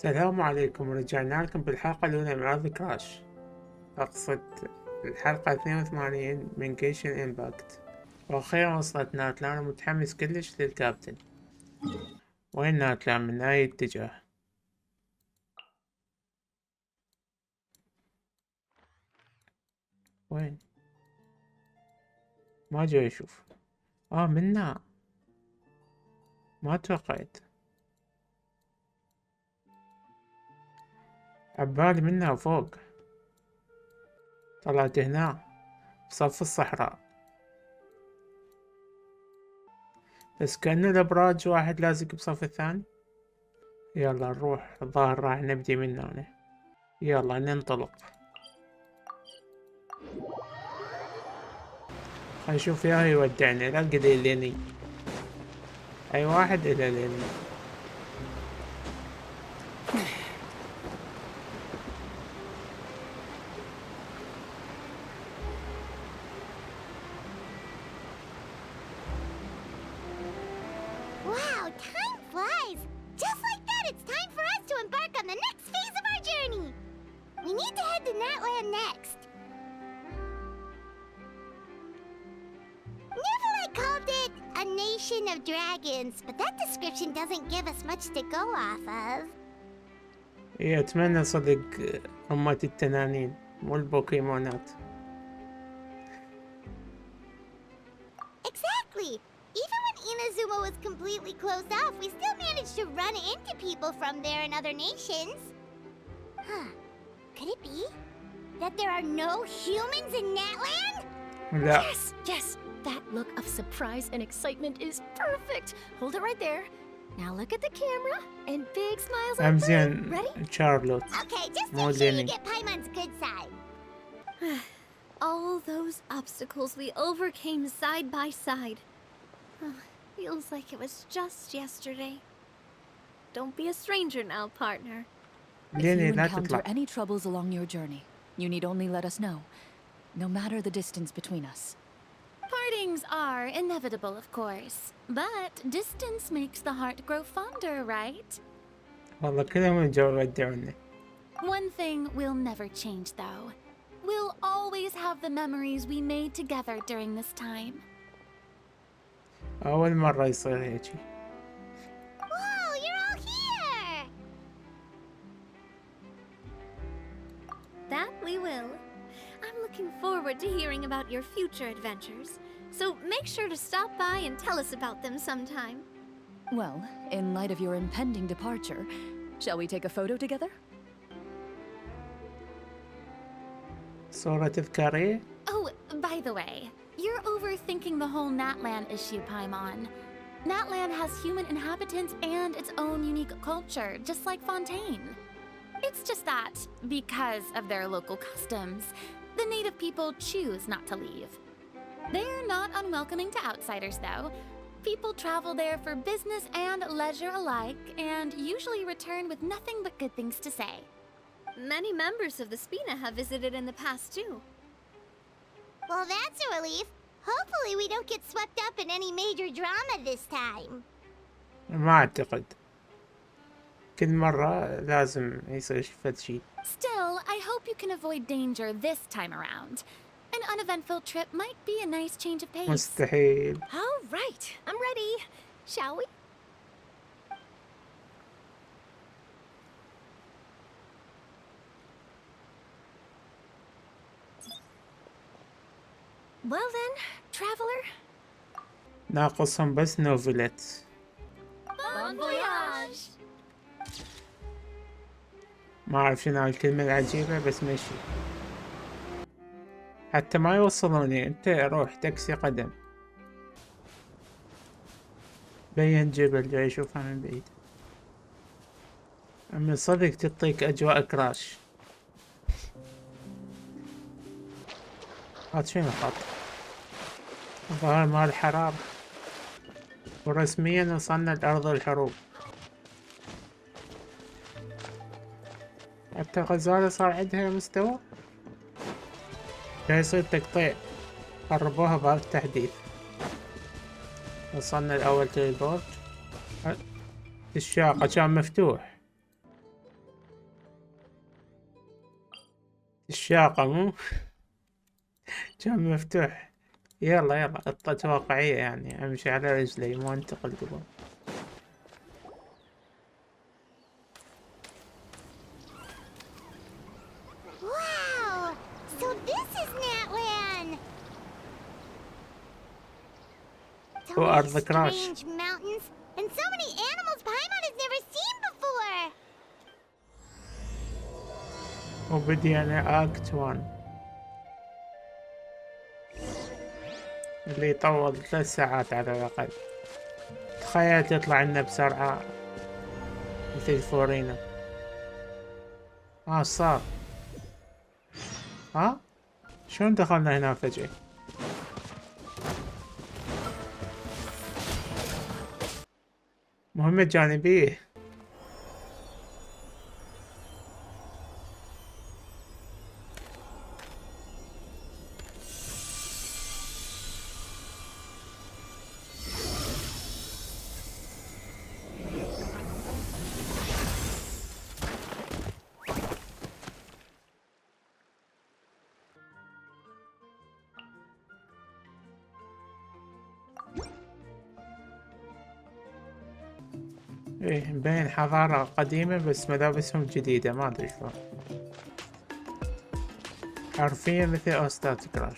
السلام عليكم، رجعنا لكم بالحلقة الأولى من أرض كراش. أقصد الحلقة 82 من جيشن امباكت. وأخيرا وصلت ناتلان ومتحمس كلش للكابتن. وين ناتلان؟ من أي اتجاه؟ وين؟ ما جاي أشوف. منا. ما توقعت. عبالي منها فوق. طلعت هنا بصف الصحراء، بس كأنه الأبراج واحد لازق بصف الثاني. يلا نروح، الظاهر راح نبدي من هنا. يلا ننطلق. خلينا نشوف يا يودعني لا قد ليني. أي واحد إلى ليني. Wow, time flies! Just like that, it's time for us to embark on the next phase of our journey! We need to head to Natlan next. Neverland called it a nation of dragons, but that description doesn't give us much to go off of. أتمنى صدق أمة التنانين مو البوكيمونات. Exactly! Even when Inazuma was completely closed off, we still managed to run into people from there in other nations. Huh. Could it be that there are no humans in Natlan? لا. Yes! That look of surprise and excitement is perfect! Hold it right there. Now look at the camera and big smiles on أمزين Ready? شارلوت. Okay, just make sure you مولاني. get Paimon's good side. All those obstacles we overcame side by side. Feels like it was just yesterday. Don't be a stranger now, partner. If ليني you لا encounter تطلع. any troubles along your journey, you need only let us know, no matter the distance between us. Partings are inevitable, of course. But distance makes the heart grow fonder, right? والله كلهم جو يودعوني. One thing will never change, though. We'll always have the memories we made together during this time. أول مرة يصير هيجي. Whoa, you're all here! That we will. I'm looking forward to hearing about your future adventures. So make sure to stop by and tell us about them sometime. Well, in light of your impending departure, shall we take a photo together? صورة تذكارية. Oh, by the way, you're overthinking the whole Natlan issue, Paimon. Natlan has human inhabitants and its own unique culture, just like Fontaine. It's just that, because of their local customs, the native people choose not to leave. They're not unwelcoming to outsiders, though. People travel there for business and leisure alike, and usually return with nothing but good things to say. Many members of the Spina have visited in the past, too. Well, that's a relief. Hopefully we don't get swept up in any major drama this time. ما أعتقد. كل مرة لازم يصير فد شي. Still, I hope you can avoid danger this time around. An uneventful trip might be a nice change of pace. مستحيل. All right, I'm ready. Shall we? Well then, traveler. ناقصهم بس نوفلت. Bon voyage! ما أعرف شنو الكلمة العجيبة بس ماشي. حتى ما يوصلوني. أنت روح تاكسي قدم. بين جبل جاي أشوفها من بعيد. من صدق تعطيك أجواء كراش. هاد شنو خط؟ الظاهر مال الحرارة. ورسميا وصلنا لأرض الحروب. حتى غزالة صار عندها مستوى. جاي يصير تقطيع. قربوها بهذا التحديث. وصلنا الأول تليبورت. الشاقة كان مفتوح. الشاقة مو كان مفتوح. يلا يلا قطة واقعية يعني، امشي على رجلي مو انتقل قبل. Wow! So this is Natlan! So وأرض many كراش. strange mountains, and so many animals Paimon has never seen before! وبدينا اكت 1 اللي يطول 3 ساعات على الأقل. تخيل تطلع لنا بسرعة مثل فورينا. صار. شلون دخلنا هنا فجأة؟ مهمة جانبية. ايه مبين حضارة قديمة بس ملابسهم جديدة، ما ادري شلون. حرفيا مثل اوستات كراش.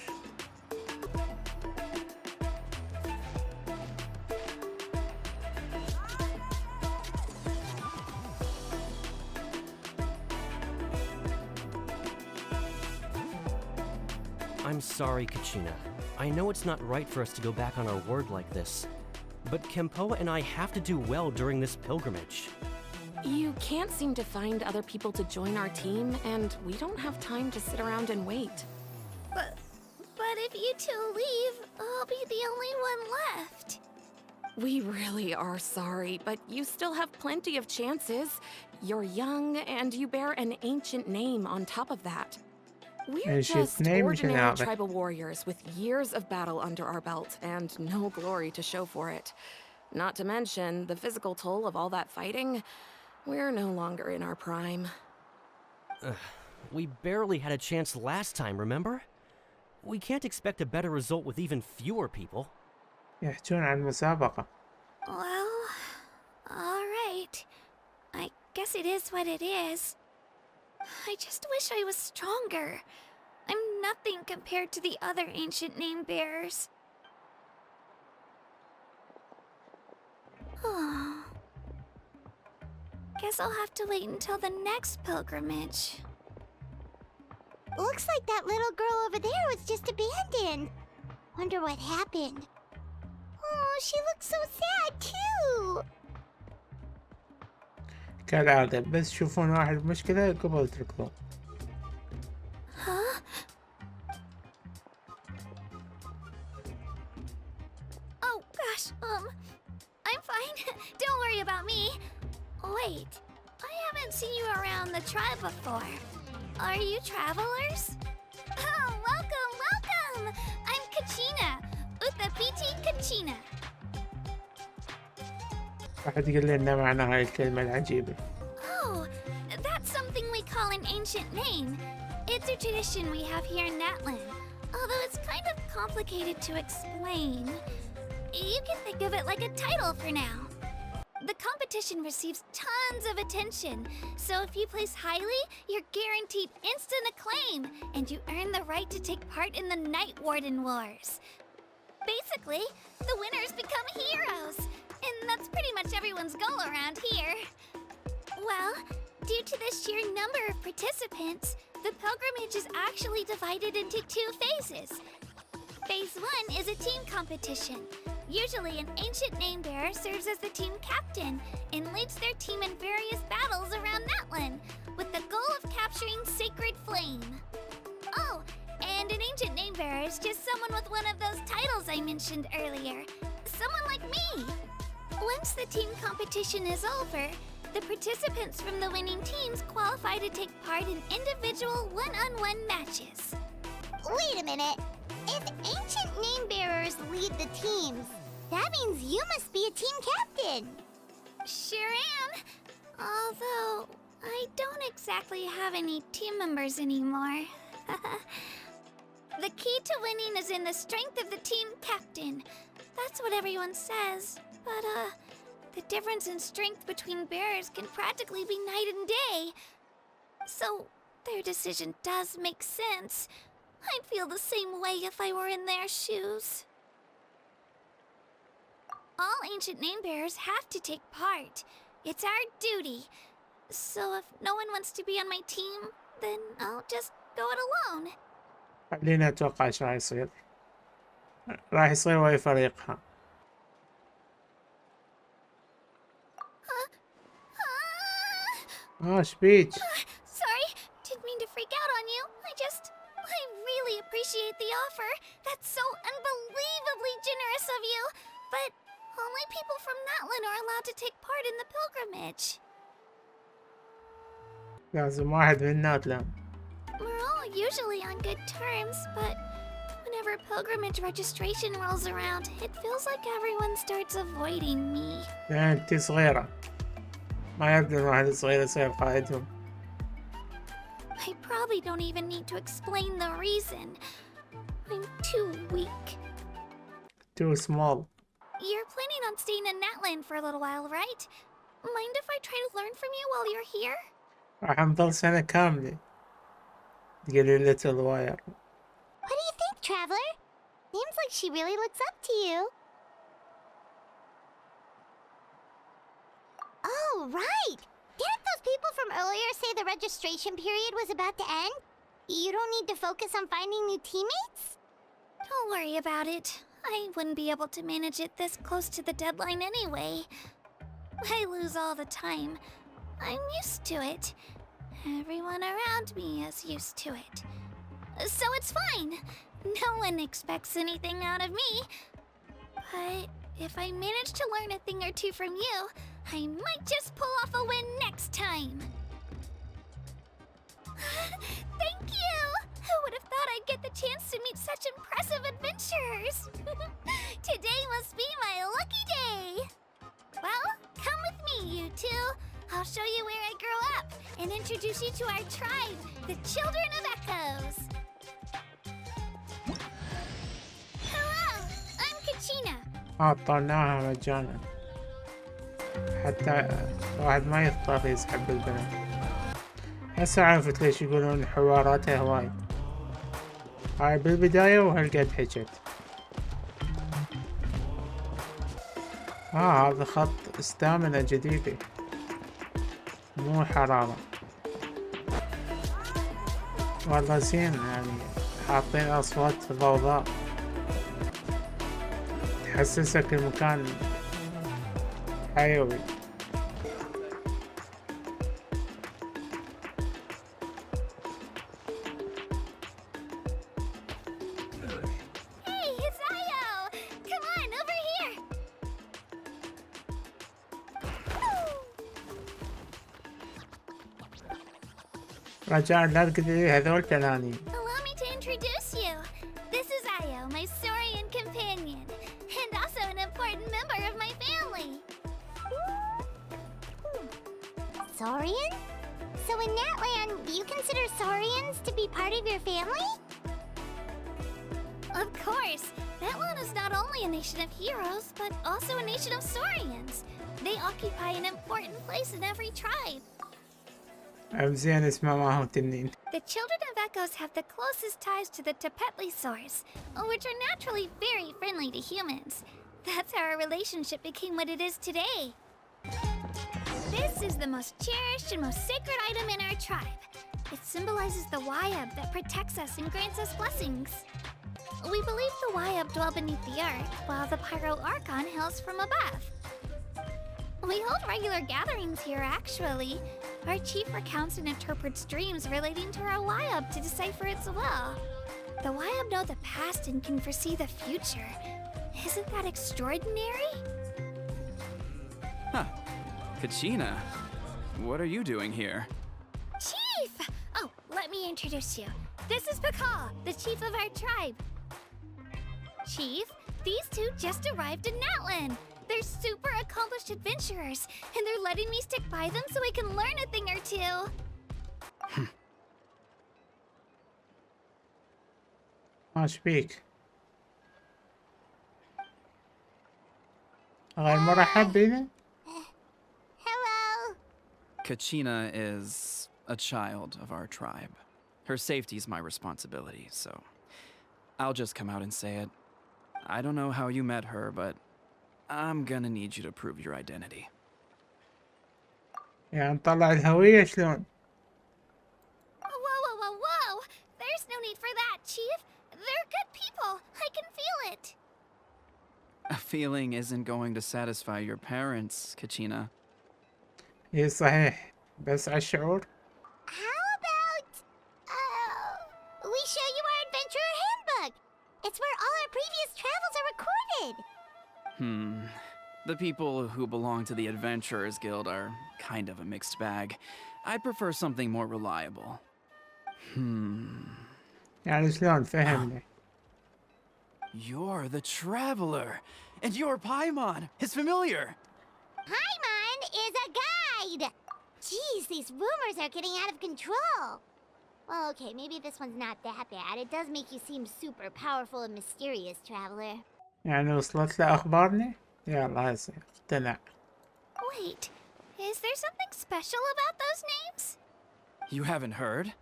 I'm sorry, Kachina. I know it's not right for us to go back on our word like this, but Kempoa and I have to do well during this pilgrimage. You can't seem to find other people to join our team, and we don't have time to sit around and wait. But if you two leave, I'll be the only one left. We really are sorry, but you still have plenty of chances. You're young, and you bear an ancient name on top of that. We're Ancient just name, ordinary Janelle. tribal warriors with years of battle under our belt, and no glory to show for it. Not to mention the physical toll of all that fighting. We're no longer in our prime. We barely had a chance last time, remember? We can't expect a better result with even fewer people. يحجون عن مسابقة. Well, alright. I guess it is what it is. I just wish I was stronger. I'm nothing compared to the other ancient name bearers. Guess I'll have to wait until the next pilgrimage. Looks like that little girl over there was just abandoned. Wonder what happened. Oh, she looks so sad too. كالعادة بس تشوفون واحد بمشكلة قبل تركضون. Huh? Oh gosh, I'm fine. Don't worry about me. Wait, I haven't seen you around the tribe before. Are you travelers? Oh, welcome, welcome! I'm Kachina, Uthapiti Kachina. واحد يقول لنا معنى هاي الكلمة العجيبة. Oh, that's something we call an ancient name. It's a tradition we have here in Natlan, although it's kind of complicated to explain. You can think of it like a title for now. The competition receives tons of attention, so if you place highly, you're guaranteed instant acclaim, and you earn the right to take part in the Night Warden Wars. Basically, the winners become heroes, and that's pretty much everyone's goal around here. Well, due to the sheer number of participants, the pilgrimage is actually divided into 2 phases. Phase 1 is a team competition. Usually, an ancient name bearer serves as the team captain and leads their team in various battles around Natlan, with the goal of capturing Sacred Flame. Oh, and an ancient name bearer is just someone with one of those titles I mentioned earlier. Someone like me. Once the team competition is over, the participants from the winning teams qualify to take part in individual one-on-one matches. Wait a minute. If ancient name bearers lead the teams, that means you must be a team captain. Sure am. Although, I don't exactly have any team members anymore. The key to winning is in the strength of the team captain. That's what everyone says. But, the difference in strength between bearers can practically be night and day. So, their decision does make sense. I'd feel the same way if I were in their shoes. All ancient name bearers have to take part. It's our duty. So if no one wants to be on my team, then I'll just go it alone. خليني أتوقع إيش راح يصير ويا فريقها. شبيك؟ Sorry, didn't mean to freak out on you. I really appreciate the offer. That's so unbelievably generous of you. But only people from Natlan are allowed to take part in the pilgrimage. لازم واحد من ناتلان. We're all usually on good terms, but whenever pilgrimage registration rolls around, it feels like everyone starts avoiding me. لأن أنت صغيرة. ما يبدو الواحد صغير يصير قائدهم. I probably don't even need to explain the reason. I'm too weak. Too small. You're planning on staying in Natlan for a little while, right? Mind if I try to learn from you while you're here? راح نظل سنة كاملة. تقولي little wire. What do you think, Traveler? Seems like she really looks up to you. Oh, right! Didn't those people from earlier say the registration period was about to end? You don't need to focus on finding new teammates? Don't worry about it. I wouldn't be able to manage it this close to the deadline anyway. I lose all the time. I'm used to it. Everyone around me is used to it. So it's fine. No one expects anything out of me. But if I manage to learn a thing or two from you, I might just pull off a win next time. Thank you! Who would have thought I'd get the chance to meet such impressive adventurers? Today must be my lucky day. Well, come with me, you two. I'll show you where I grew up and introduce you to our tribe, the Children of Echoes. Hello, I'm Kachina. أعطيناها مجانا. حتى واحد ما يضطر يسحب البنات. هسه عرفت ليش يقولون حواراتها هواي. هاي بالبداية وهالقد حكت. هذا خط استامنة جديدة. مو حرارة. والله زين يعني حاطين أصوات ضوضاء. تحسسك المكان حيوي. Hey, it's Ayo! Come on, over here! رجاء لا تقولي هذول تنانين. Allow me to introduce you. This is Ayo, my Saurian companion, and also an important member of my family. Saurian? So in Natlan, do you consider Saurians to be part of your family? Of course. Natlan is not only a nation of heroes, but also a nation of Saurians. They occupy an important place in every tribe. زين اسمه ما هو تنين. The Children of Echoes have the closest ties to the Tepetlisaurs, which are naturally very friendly to humans. That's how our relationship became what it is today. This is the most cherished and most sacred item in our tribe. It symbolizes the Wayab that protects us and grants us blessings. We believe the Wayab dwell beneath the earth, while the Pyro Archon hails from above. We hold regular gatherings here, actually. Our chief recounts and interprets dreams relating to our Wayab to decipher its will. The Wayab know the past and can foresee the future. Isn't that extraordinary? Huh. Kachina, what are you doing here? Chief! Oh, let me introduce you. This is Pakal, the chief of our tribe. Chief, these two just arrived in Natlan. They're super accomplished adventurers, and they're letting me stick by them so I can learn a thing or two. ايش بيك؟ غير مرحب بينا؟ Hello. Kachina is a child of our tribe. Her safety's my responsibility, so I'll just come out and say it. I don't know how you met her, but I'm gonna need you to prove your identity. يعني نطلع الهوية شلون؟ Whoa, whoa, whoa, whoa! There's no need for that, Chief. They're good people. I can feel it. A feeling isn't going to satisfy your parents, Kachina. ايه صحيح، بس على الشعور. How about we show you our adventurer handbook? It's where all our previous travels are recorded. The people who belong to the Adventurers Guild are kind of a mixed bag. I'd prefer something more reliable. يعني شلون فهمني؟ You're the Traveler, and you're Paimon, his familiar. Paimon is a guide. Jeez, these rumors are getting out of control. Well, okay, maybe this one's not that bad. It does make you seem super powerful and mysterious, traveler. يعني وصلت له أخبارني؟ يلا هسه اقتنع. Wait, is there something special about those names? You haven't heard?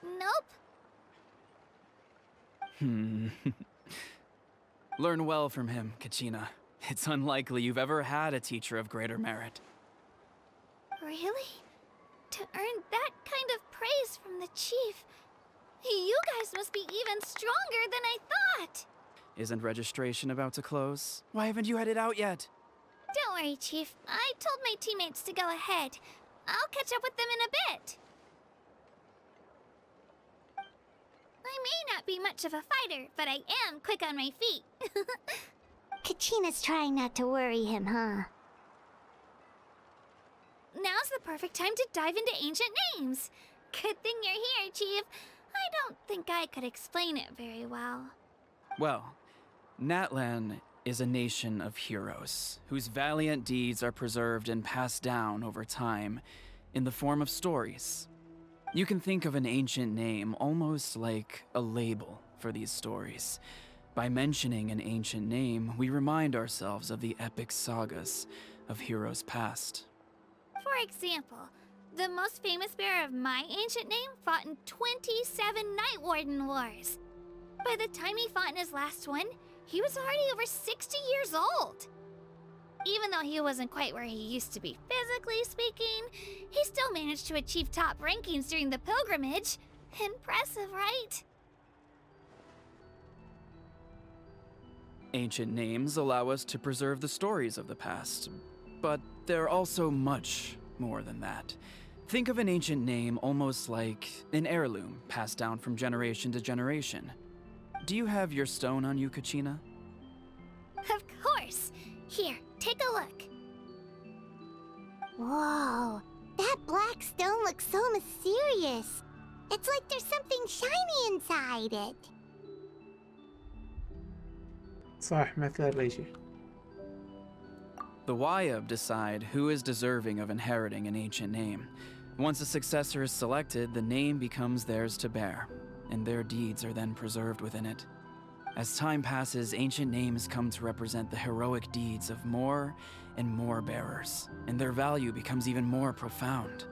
Nope. Learn well from him, Kachina. It's unlikely you've ever had a teacher of greater merit. Really? To earn that kind of praise from the Chief, you guys must be even stronger than I thought. Isn't registration about to close? Why haven't you headed out yet? Don't worry, Chief. I told my teammates to go ahead. I'll catch up with them in a bit. I may not be much of a fighter, but I am quick on my feet. Kachina's trying not to worry him, huh? Now's the perfect time to dive into ancient names. Good thing you're here, Chief. I don't think I could explain it very well. Well, Natlan is a nation of heroes whose valiant deeds are preserved and passed down over time in the form of stories. You can think of an ancient name almost like a label for these stories. By mentioning an ancient name, we remind ourselves of the epic sagas of heroes past. For example, the most famous bearer of my ancient name fought in 27 Night Warden Wars. By the time he fought in his last one, he was already over 60 years old. Even though he wasn't quite where he used to be physically speaking, he still managed to achieve top rankings during the pilgrimage. Impressive, right? Ancient names allow us to preserve the stories of the past, but they're also much more than that. Think of an ancient name almost like an heirloom passed down from generation to generation. Do you have your stone on you, Kachina? Of course. Here, take a look. Whoa, that black stone looks so mysterious. It's like there's something shiny inside it. صح مثل الريشة. The Wayab decide who is deserving of inheriting an ancient name. Once a successor is selected, the name becomes theirs to bear, and their deeds are then preserved within it. As time passes, ancient names come to represent the heroic deeds of more and more bearers, and their value becomes even more profound.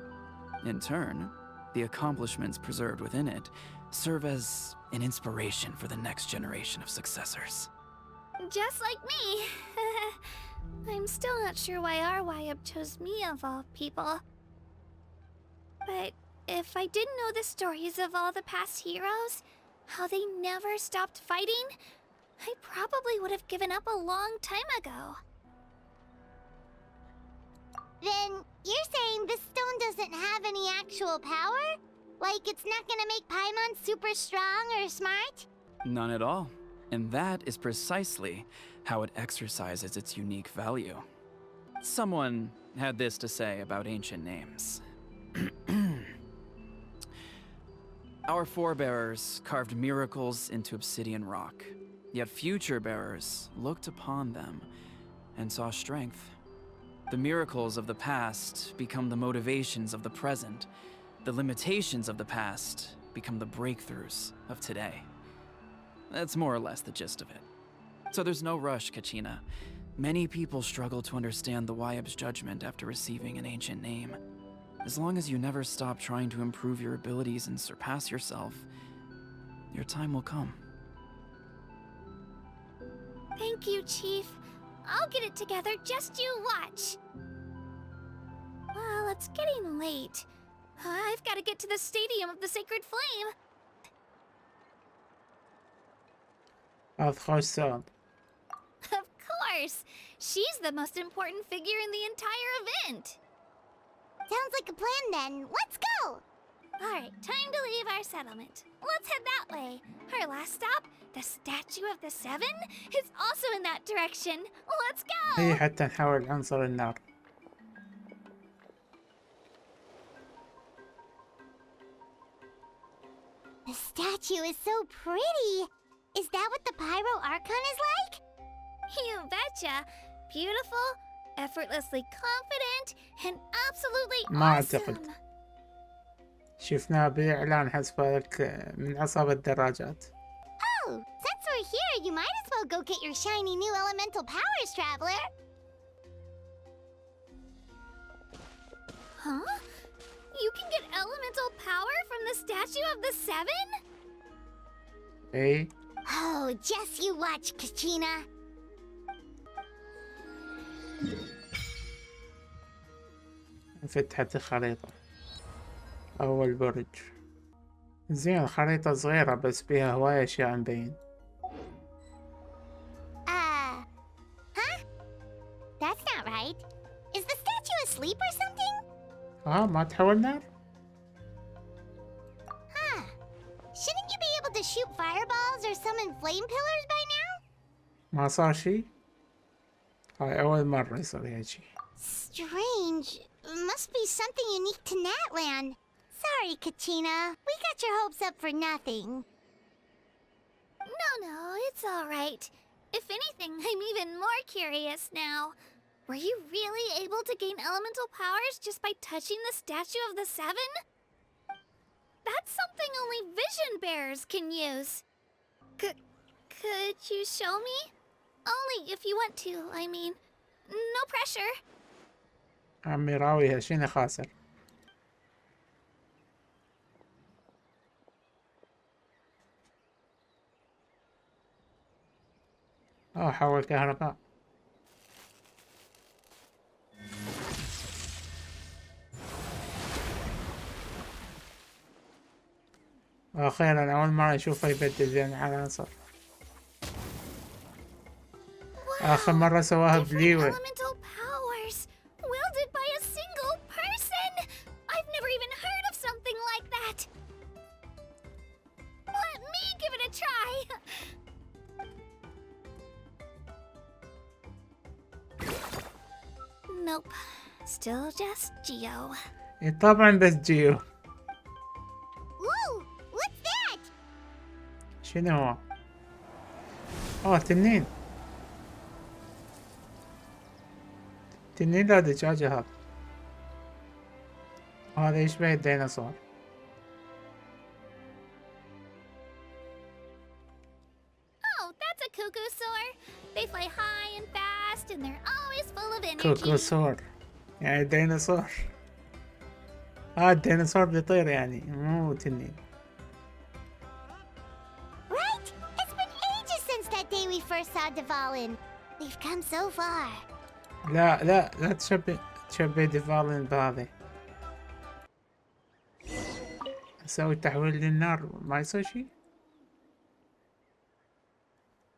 In turn, the accomplishments preserved within it serve as an inspiration for the next generation of successors. Just like me. I'm still not sure why our Wayab chose me of all people. But if I didn't know the stories of all the past heroes, how they never stopped fighting, I probably would have given up a long time ago. Then you're saying this stone doesn't have any actual power? Like it's not gonna make Paimon super strong or smart? None at all. And that is precisely how it exercises its unique value. Someone had this to say about ancient names. Our forebears carved miracles into obsidian rock, yet future bearers looked upon them and saw strength. The miracles of the past become the motivations of the present. The limitations of the past become the breakthroughs of today. That's more or less the gist of it. So there's no rush, Kachina. Many people struggle to understand the Wyeb's judgment after receiving an ancient name. As long as you never stop trying to improve your abilities and surpass yourself, your time will come. Thank you, Chief. I'll get it together, just you watch. Well, it's getting late. I've got to get to the Stadium of the Sacred Flame. هذا خوش سؤال. Of course. She's the most important figure in the entire event. Sounds like a plan then. Let's go! Alright, time to leave our settlement. Let's head that way. Our last stop, the Statue of the Seven, is also in that direction. Let's go! هي حتى نحاول عنصر النار. The statue is so pretty. Is that what the Pyro Archon is like? You betcha. Beautiful, effortlessly confident, and absolutely ما أعتقد. awesome. شفناه بإعلان حسب هذاك من عصابة الدراجات. Oh, since we're here, you might as well go get your shiny new elemental powers, traveler. Huh? You can get elemental power from the Statue of the Seven? إيه Oh, just you watch, Kachina. فتحت الخريطة. أول برج. زين الخريطة صغيرة بس فيها هواية أشياء مبين. Huh? That's not right. Is the statue asleep or something? ما تحول نار؟ Huh. Shouldn't you be able to shoot fireballs or summon flame pillars by now? ما صار شي؟ هاي أول مرة يصير هيجي. Strange. Must be something unique to Natlan. Sorry, Kachina. We got your hopes up for nothing. No, it's all right. If anything, I'm even more curious now. Were you really able to gain elemental powers just by touching the Statue of the Seven? That's something only vision bearers can use. Could you show me? Only if you want to, I mean. No pressure. عمي راويها شنو خاسر؟ حول كهرباء. أخيرا أول مرة أشوفه يبدل بين العناصر. آخر مرة سواها بليوة. Elemental powers wielded by a single person. I've never even heard of something like that. Let me give it a try. Nope. Still just Geo. طبعا بس جيو. Whoa! What's that? شنو هو؟ تنين. تنين لا دجاجة هذا. هذا يشبه الديناصور. Oh, that's a cuckoosaur. They fly high and fast, and they're always full of energy. كوكوسور يعني ديناصور. الديناصور بيطير يعني مو تنين. Right? It's been ages since that day we first saw Devalin. We've come so far. لا تشبه ديفالين بهذه. اسوي تحويل للنار ما يصير شي؟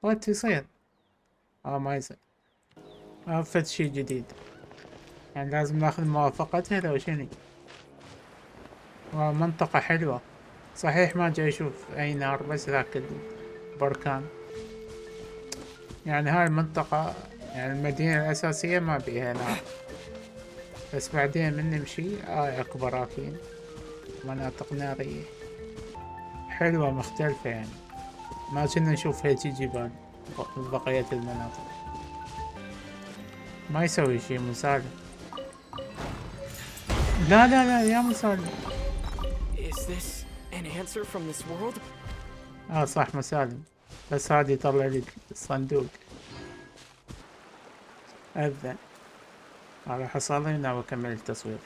وات يصير؟ ما يصير. فد شي جديد. يعني لازم ناخذ موافقتها لو شنو. منطقة حلوة. صحيح ما جاي اشوف اي نار بس ذاك البركان. يعني هاي المنطقة يعني المدينة الأساسية ما بيها نار. بس بعدين من نمشي اكو براكين مناطق نارية حلوة مختلفة يعني ما كنا نشوف هيجي جبال بقية المناطق. ما يسوي شي مسالم. لا يا مسالم. Is this An answer from this world? صح مسالم. بس هذا يطلع لي الصندوق. أذن. راح أصلي هنا وأكمل التصوير.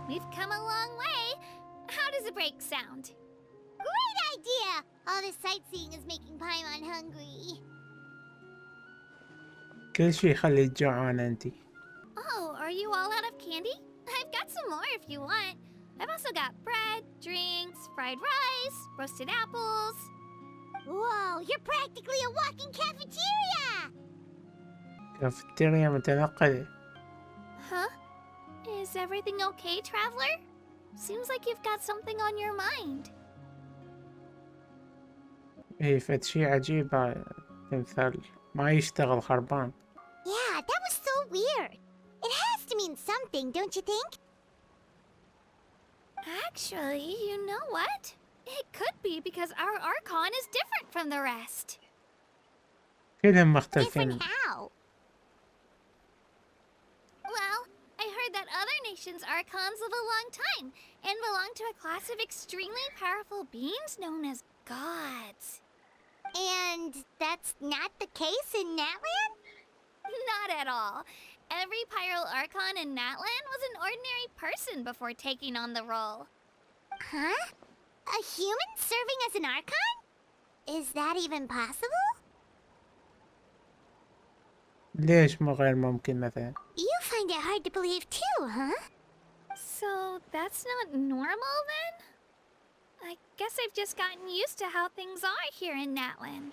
We've come a long way. How does a break sound? Great idea! All this sightseeing is making Paimon hungry. كل شي يخليك جوعان أنتي. Oh, are you all out of candy? I've got some more if you want. I've also got bread, drinks, fried rice, roasted apples. Whoa, you're practically a walking cafeteria! كافتيريا متنقلة. Huh? Is everything okay, traveler? Seems like you've got something on your mind. إيه فد شي عجيب هذا التمثال ما يشتغل خربان. Yeah, that was so weird. It has to mean something, don't you think? Actually, you know what? It could be because our Archon is different from the rest. كلهم مختلفين. Different how? Well, I heard that other nations' Archons live a long time and belong to a class of extremely powerful beings known as gods. And that's not the case in Natlan? Not at all. Every Pyro Archon in Natlan was an ordinary person before taking on the role. Huh? A human serving as an Archon? Is that even possible? ليش مو غير ممكن مثلا؟ You find it hard to believe too, huh? So that's not normal then? I guess I've just gotten used to how things are here in Natlan.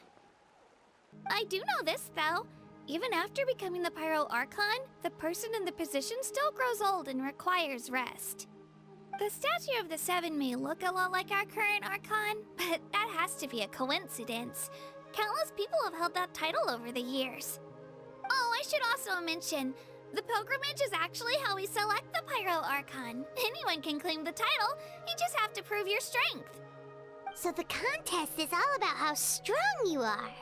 I do know this though. Even after becoming the Pyro Archon, the person in the position still grows old and requires rest. The statue of the Seven may look a lot like our current Archon, but that has to be a coincidence. Countless people have held that title over the years. Oh, I should also mention, the pilgrimage is actually how we select the Pyro Archon. Anyone can claim the title, you just have to prove your strength. So the contest is all about how strong you are.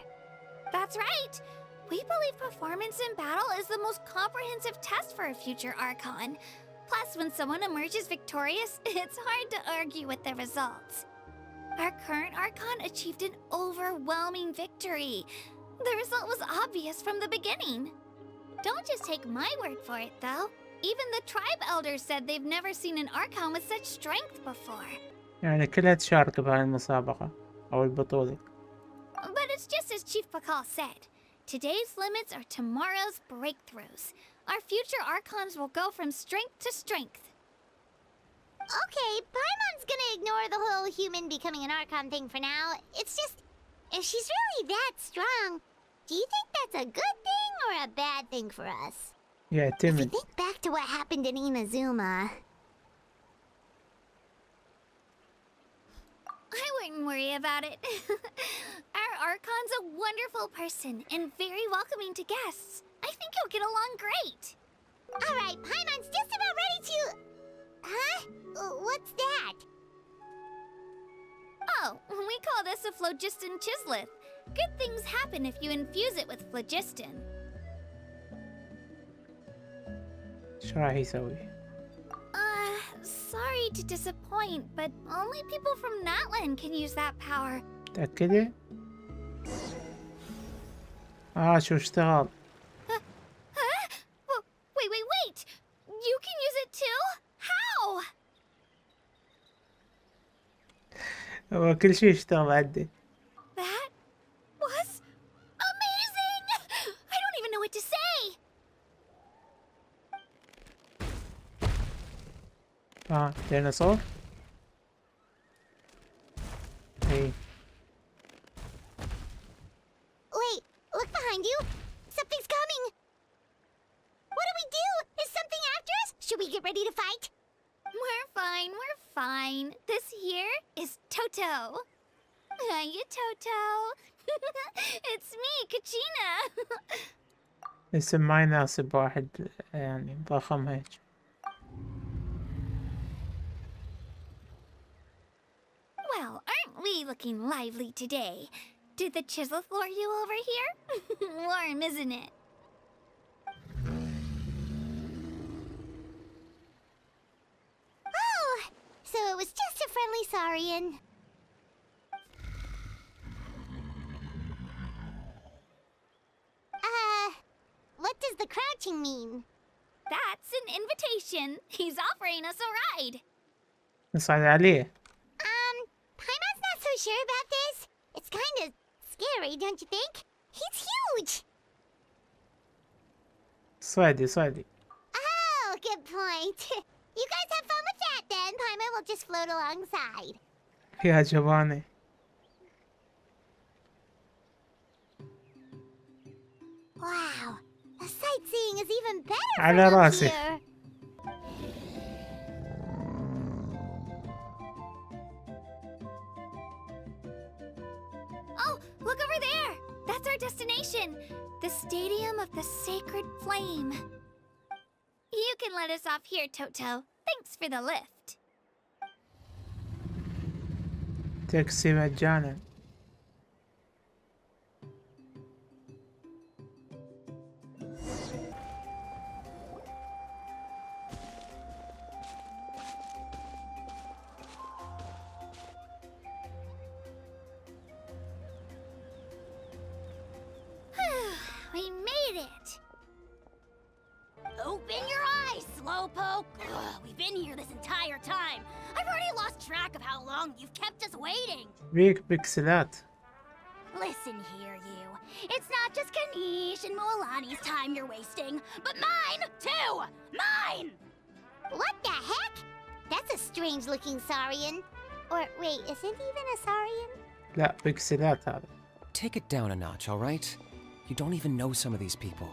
That's right. We believe performance in battle is the most comprehensive test for a future Archon. Plus, when someone emerges victorious, it's hard to argue with the results. Our current Archon achieved an overwhelming victory. The result was obvious from the beginning. Don't just take my word for it, though. Even the tribe elders said they've never seen an Archon with such strength before. يعني كلها تشارك بهاي المسابقة أو البطولة. But it's just as Chief Pakal said. Today's limits are tomorrow's breakthroughs. Our future Archons will go from strength to strength. Okay, Paimon's gonna ignore the whole human becoming an Archon thing for now. It's just, if she's really that strong, do you think that's a good thing or a bad thing for us? Yeah, If you timid. think back to what happened in Inazuma... I wouldn't worry about it. Our Archon's a wonderful person and very welcoming to guests. I think you'll get along great. Alright, Paimon's just about ready to... Huh? What's that? Oh, we call this a phlogiston chisleth. Good things happen if you infuse it with phlogiston. شو راح يسوي؟ Sorry to disappoint, but only people from Natlan can use that power. متأكدة؟ شو اشتغل؟ Huh? Wait! You can use it too? How? هو كل شي اشتغل عندي. That was amazing! I don't even know what to say! ديناصور؟ ايه Wait, look behind you. Something's coming. What do we do? Is something after us? Should we get ready to fight? We're fine. This here is Toto. Hiya, Toto. It's me, Kachina. اسم ما يناسب واحد يعني ضخم هيك. Well, aren't we looking lively today? Did the chisel lure you over here? Warm, isn't it? so it was just a friendly Saurian. What does the crouching mean? That's an invitation. He's offering us a ride. نصعد عليه. Paimon's not so sure about this. It's kind of scary, don't you think? He's huge. صعدي. Oh, good point. You guys have fun with that then. Paimon will just float alongside. يا جباني. Wow, the sightseeing is even better على from up راسي. here. Oh, look over there! That's our destination! The Stadium of the Sacred Flame. You can let us off here, Toto. Thanks for the lift. تاكسي مجانا. We made it! Open your eyes, Slowpoke! Ugh, we've been here this entire time. I've already lost track of how long you've kept us waiting. بيك بكسلات. Listen here, you. It's not just Kanish and Moalani's time you're wasting, but mine, too! Mine! What the heck? That's a strange looking Saurian. Or wait, is it even a Saurian? لا بكسلات هذا. Take it down a notch, all right? You don't even know some of these people.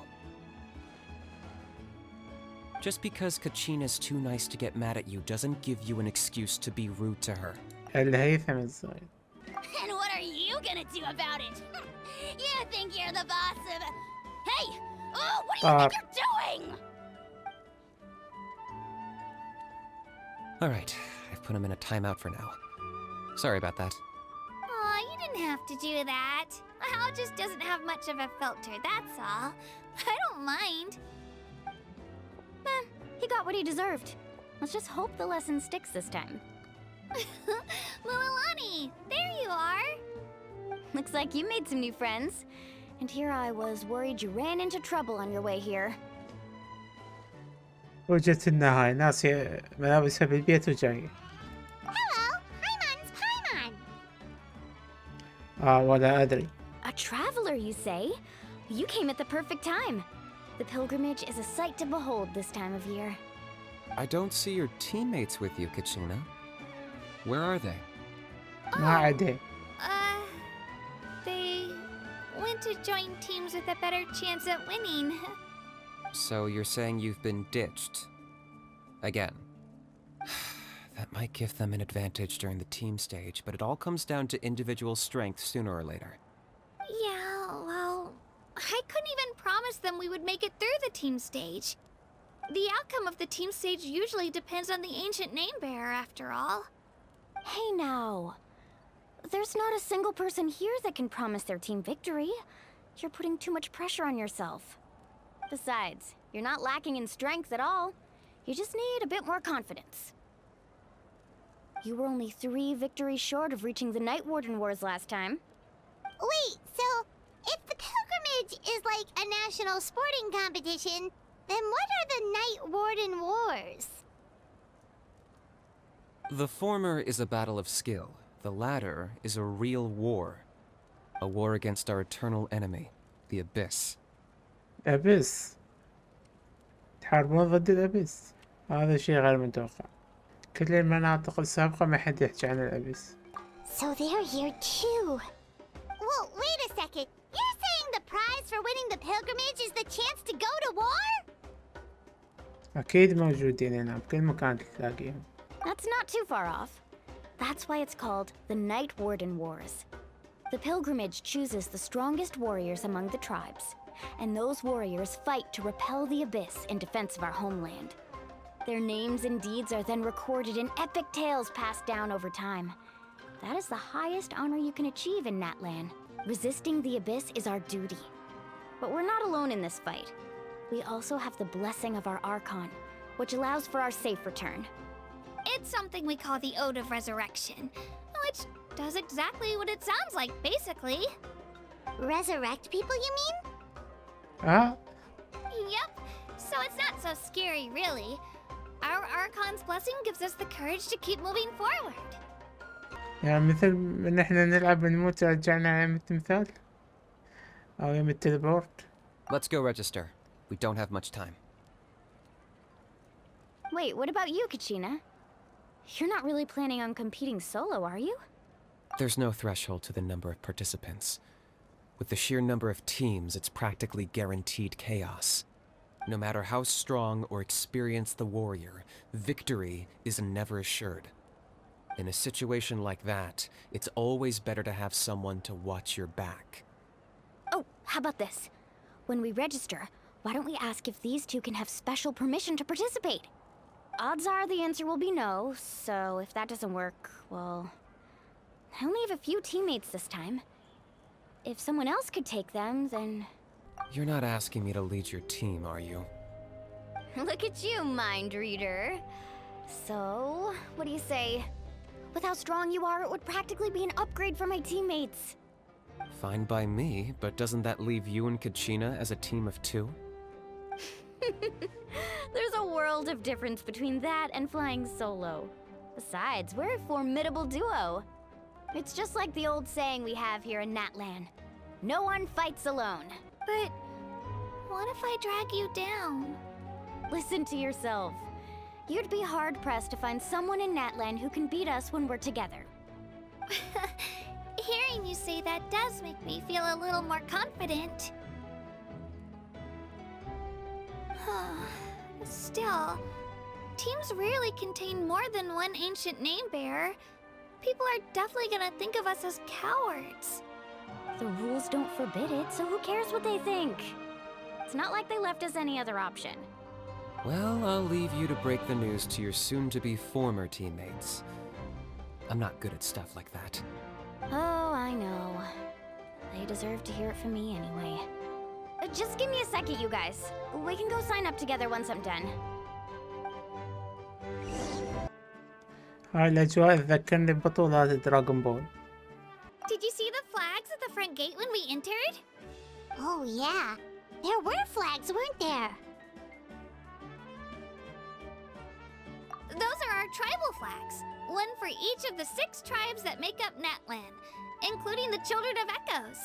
Just because Kachina's too nice to get mad at you doesn't give you an excuse to be rude to her. الهيثم الزايد. And what are you gonna do about it? You think you're the boss of... Hey! Oh, what do you think you're doing? All right, I've put him in a timeout for now. Sorry about that. Aw, you didn't have to do that. Hal just doesn't have much of a filter, that's all. I don't mind. He got what he deserved. Let's just hope the lesson sticks this time. Moalani, there you are. Looks like you made some new friends. And here I was worried you ran into trouble on your way here. وجدت النهاية ناس ملابسها بالبيت وجاي. Hello, Paimon's Paimon. ولا أدري. A traveler, you say? You came at the perfect time. The pilgrimage is a sight to behold this time of year. I don't see your teammates with you, Kachina. Where are they? ما عدي. They went to join teams with a better chance at winning. So you're saying you've been ditched? Again. That might give them an advantage during the team stage, but it all comes down to individual strength sooner or later. Yeah, well, I couldn't even promise them we would make it through the team stage. The outcome of the team stage usually depends on the ancient name bearer, after all. Hey now. There's not a single person here that can promise their team victory. You're putting too much pressure on yourself. Besides, you're not lacking in strength at all. You just need a bit more confidence. You were only 3 victories short of reaching the Night Warden Wars last time. Wait, so if the pilgrimage is like a national sporting competition, then what are the Night Warden Wars? The former is a battle of skill. The latter is a real war. A war against our eternal enemy, the Abyss. أبس. تحاربون ضد الأبس. هذا شيء غير متوقع. كل المناطق السابقة ما حد يحكي عن الأبس. So they're here too. Well, wait a second. You're saying the prize for winning the pilgrimage is the chance to go to war? أكيد موجودين هنا بكل مكان تلاقيهم. That's not too far off. That's why it's called the Night Warden Wars. The pilgrimage chooses the strongest warriors among the tribes, and those warriors fight to repel the Abyss in defense of our homeland. Their names and deeds are then recorded in epic tales passed down over time. That is the highest honor you can achieve in Natlan. Resisting the Abyss is our duty. But we're not alone in this fight. We also have the blessing of our Archon, which allows for our safe return. It's something we call the Ode of Resurrection, which does exactly what it sounds like, basically. Resurrect people, you mean? اه Yep. So it's not so scary, really. Our Archon's blessing gives us the courage to keep moving forward. يعني مثل ان احنا نلعب ونموت رجعنا يوم التمثال او يوم التليبورت. Let's go register. We don't have much time. Wait, what about you, Kachina? You're not really planning on competing solo, are you? There's no threshold to the number of participants. With the sheer number of teams, it's practically guaranteed chaos. No matter how strong or experienced the warrior, victory is never assured. In a situation like that, it's always better to have someone to watch your back. Oh, how about this? When we register, why don't we ask if these two can have special permission to participate? Odds are the answer will be no, so if that doesn't work, well... I only have a few teammates this time. If someone else could take them, then... You're not asking me to lead your team, are you? Look at you, mind reader. So, what do you say? With how strong you are, it would practically be an upgrade for my teammates. Fine by me, but doesn't that leave you and Kachina as a team of two? There's a world of difference between that and flying solo. Besides, we're a formidable duo. It's just like the old saying we have here in Natlan. No one fights alone. But what if I drag you down? Listen to yourself. You'd be hard-pressed to find someone in Natlan who can beat us when we're together. Hearing you say that does make me feel a little more confident. Still, teams rarely contain more than one ancient name bearer. People are definitely gonna think of us as cowards. The rules don't forbid it, so who cares what they think? It's not like they left us any other option. Well, I'll leave you to break the news to your soon-to-be former teammates. I'm not good at stuff like that. Oh, I know. They deserve to hear it from me anyway. Just give me a second, you guys. We can go sign up together once I'm done. هاي الأجواء تذكرني ببطولات دراغون بول. Did you see the flags at the front gate when we entered? Oh yeah, there were flags, weren't there? Those are our tribal flags. One for each of the 6 tribes that make up Natlan, including the Children of Echoes.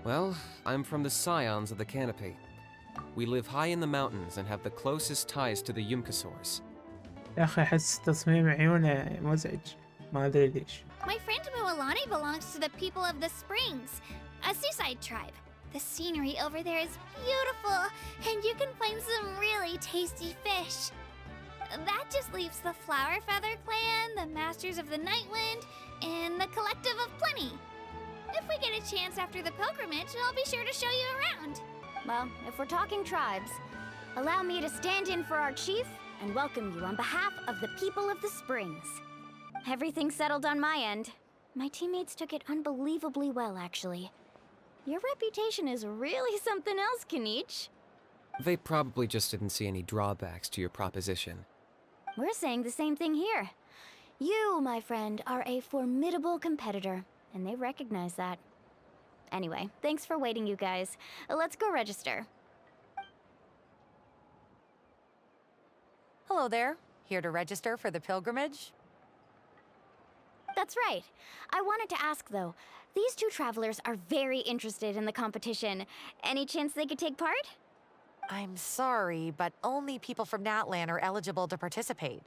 Well, I'm from the Scions of the Canopy. We live high in the mountains and have the closest ties to the Yumkasaurs. يا أخي أحس تصميم عيونه مزعج ما أدري ليش. My friend Mولاني belongs to the people of the Springs, a seaside tribe. The scenery over there is beautiful, and you can find some really tasty fish. That just leaves the Flower Feather Clan, the Masters of the Nightwind, and the Collective of Plenty. If we get a chance after the pilgrimage, I'll be sure to show you around. Well, if we're talking tribes, allow me to stand in for our chief and welcome you on behalf of the people of the Springs. Everything's settled on my end. My teammates took it unbelievably well, actually. Your reputation is really something else, Kenichi. They probably just didn't see any drawbacks to your proposition. We're saying the same thing here. You, my friend, are a formidable competitor, and they recognize that. Anyway, thanks for waiting, you guys. Let's go register. Hello there. Here to register for the pilgrimage? That's right. I wanted to ask, though. These 2 travelers are very interested in the competition. Any chance they could take part? I'm sorry, but only people from Natlan are eligible to participate.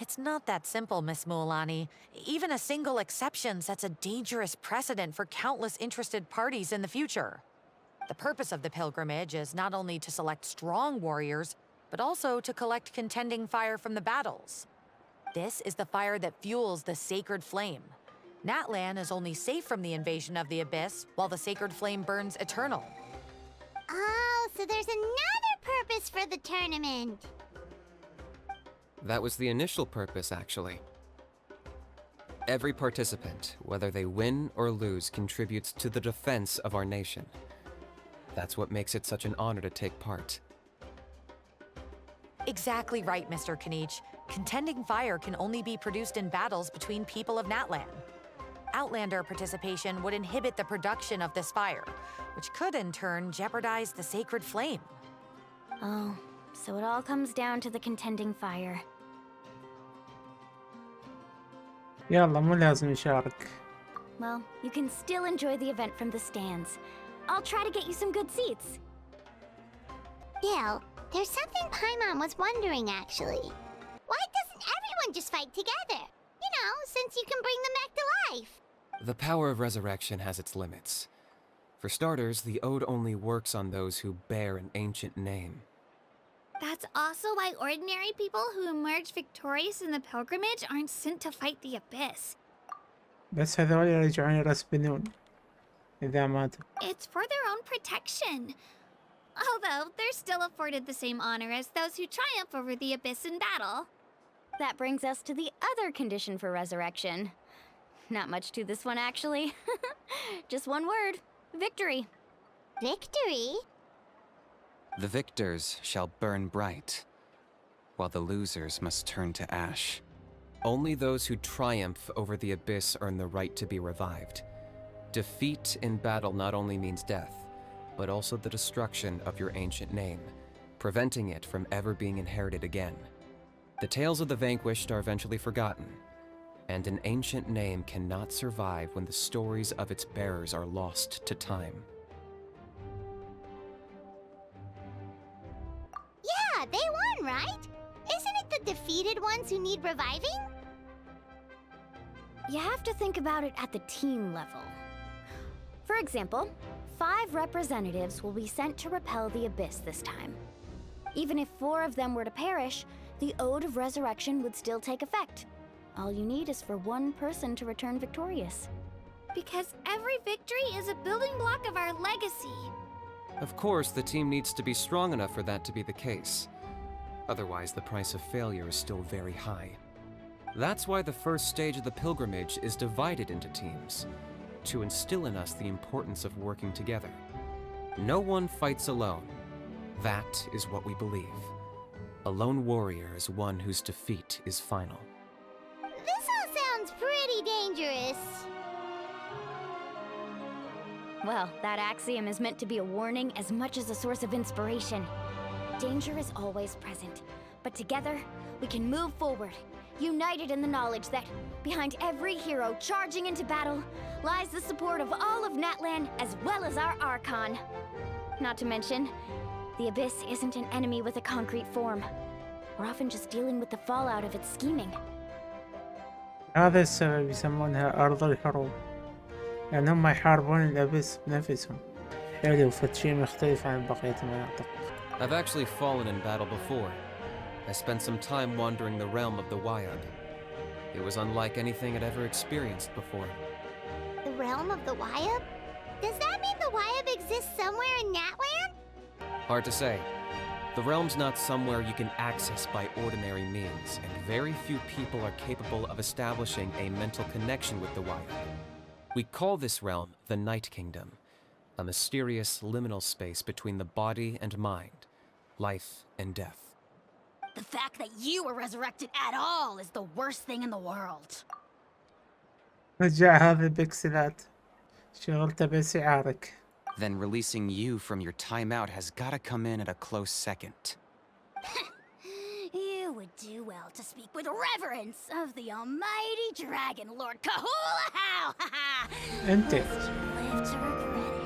It's not that simple, Miss Mولاني. Even a single exception sets a dangerous precedent for countless interested parties in the future. The purpose of the pilgrimage is not only to select strong warriors, but also to collect contending fire from the battles. This is the fire that fuels the sacred flame. Natlan is only safe from the invasion of the Abyss, while the sacred flame burns eternal. Oh, so there's another purpose for the tournament. That was the initial purpose, actually. Every participant, whether they win or lose, contributes to the defense of our nation. That's what makes it such an honor to take part. Exactly right, Mr. Kenichi. Contending fire can only be produced in battles between people of Natlan. Outlander participation would inhibit the production of this fire, which could in turn jeopardize the sacred flame. Oh, so it all comes down to the contending fire. يلا مو لازم نشارك. Well, you can still enjoy the event from the stands. I'll try to get you some good seats. Bill, there's something Paimon was wondering actually. Why doesn't everyone just fight together? You know, since you can bring them back to life. The power of resurrection has its limits. For starters, the ode only works on those who bear an ancient name. That's also why ordinary people who emerge victorious in the pilgrimage aren't sent to fight the abyss. بس هذول يرجعون يرسبنون إذا ماتوا. It's for their own protection. Although they're still afforded the same honor as those who triumph over the abyss in battle. That brings us to the other condition for resurrection. Not much to this one, actually. Just one word: victory. Victory? The victors shall burn bright, while the losers must turn to ash. Only those who triumph over the abyss earn the right to be revived. Defeat in battle not only means death, but also the destruction of your ancient name, preventing it from ever being inherited again. The tales of the vanquished are eventually forgotten, and an ancient name cannot survive when the stories of its bearers are lost to time. Yeah, they won, right? Isn't it the defeated ones who need reviving? You have to think about it at the team level. For example, 5 representatives will be sent to repel the abyss this time. Even if 4 of them were to perish, the Ode of Resurrection would still take effect. All you need is for 1 person to return victorious. Because every victory is a building block of our legacy. Of course, the team needs to be strong enough for that to be the case. Otherwise, the price of failure is still very high. That's why the first stage of the pilgrimage is divided into teams, to instill in us the importance of working together. No one fights alone. That is what we believe. A lone warrior is one whose defeat is final. This all sounds pretty dangerous. Well, that axiom is meant to be a warning as much as a source of inspiration. Danger is always present, but together, we can move forward, united in the knowledge that behind every hero charging into battle lies the support of all of Natlan as well as our Archon. Not to mention, the Abyss isn't an enemy with a concrete form. We're often just dealing with the fallout of its scheming. هذا السبب يسمونها أرض الحروب، لأنهم يحاربون الأبس بنفسهم. حلو فتشي مختلف عن بقية المناطق. I've actually fallen in battle before. I spent some time wandering the realm of the Wyab. It was unlike anything I'd ever experienced before. The realm of the Wyab? Does that mean the Wyab exists somewhere in Natlan? Hard to say. The realm's not somewhere you can access by ordinary means, and very few people are capable of establishing a mental connection with the Wyab. We call this realm the Night Kingdom, a mysterious liminal space between the body and mind, life and death. The fact that you were resurrected at all is the worst thing in the world. رجع هذه البكسلات. شغلته بس يعارك. Then releasing you from your timeout has gotta come in at a close second. You would do well to speak with reverence of the almighty Dragon Lord Kahula How! أنت. Live to regret it.